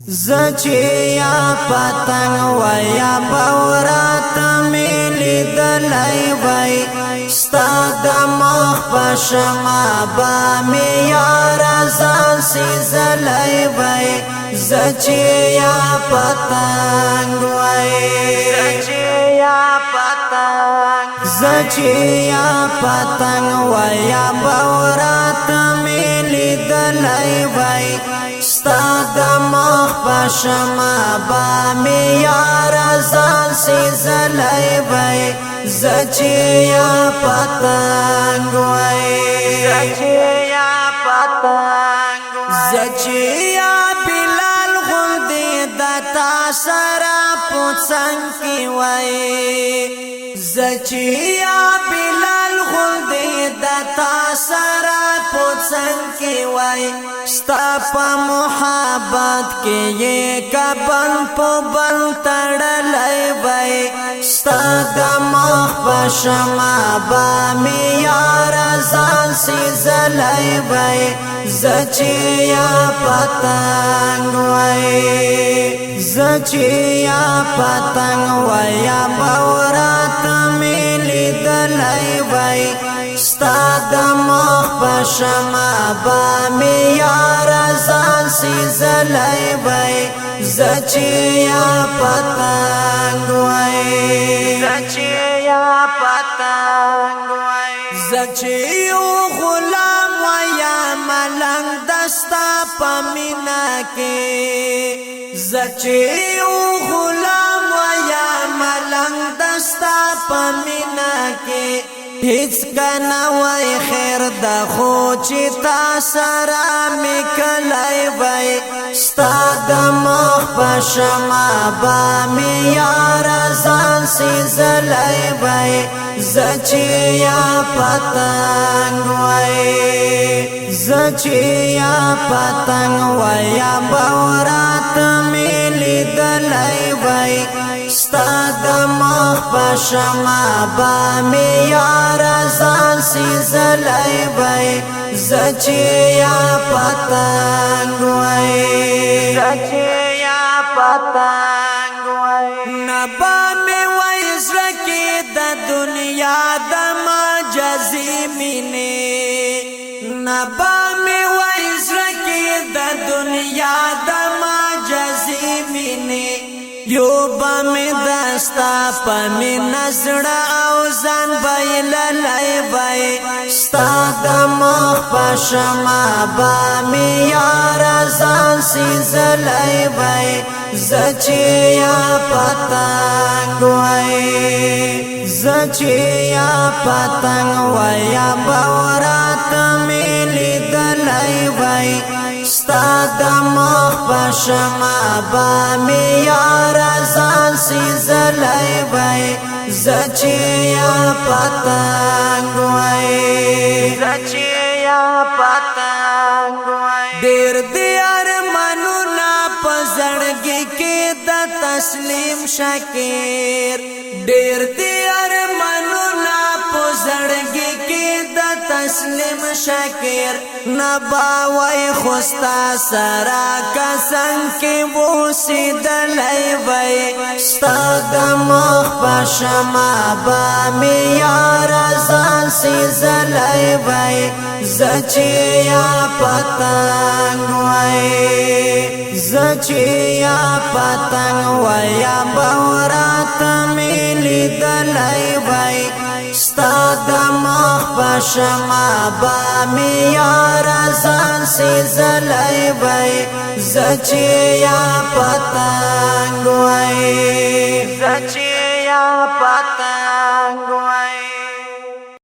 زچی یا پتنگ و یا بورات میلی دلی وی ستا دماغ پشما با می یار زان سیزلی وی زچی یا پتنگ زچی یا پتنگ و یا بورات میلی دلی وی ستا دماغ پشما با می یار زان سیزلی وی زچی یا پتنگ زچی یا بلال غلدی دتا سرا پوچنگ کی وی زچی یا بلال غلدی دتا سرا پوچنگ کی وی ستا پا محبت کی یہ کبن پو بن تڑلی وی ستا دماغ پشما با می یار زان سیزلی وی زچی یا پتنگ زچی یا پتنگ یا بورات میلی دلی وی ستا دماغ پشما با می یار زان سیزلی وی زچی یا پتنگ زچی غلام و یا ملنگ دستا پمینا کی زچی غلام و یا ملنگ دستا پمینا کی هیڅ کنا وای خیر د خو چې تا سره میکلای وای ستا د مخ پشما با می یار زان سیزلی وای زچی یا پتنگ زچی یا پتنگ یا بورات میلی دلی وی ستا دماغ پشما با می یار زان سیزلی وی زچی یا پتنگ نبا می وی زرکی د دنیا د مجازی مینی نبا می وی زرکی د دنیا د مجازی مینی یو با می دستا پا می نزڑ او زن بیللی وی ستا دماغ پشما با می یار زان سیزلی وی زچی یا پتنگ زچی یا پتنگ یا بورات میلی دلی وی ستا دماغ پشما با می یار زان سیزلی وی زچی یا پتنگ دیر دیار منو نا پزړګي کې د تسلیم شکیر ډیر دیار منو نا پزړګي کې د تسلیم شکیر نبا وای خوستا سرا کسن کې وو سیدلای وای ستا د مخ پشما با می یار زان سیزلای وای زچی یا پتنگ زچی یا پتنگ یا بورات میلی دلی وی ستا دماغ پشما با می یار زان سیزلی وی زچی یا پتنگ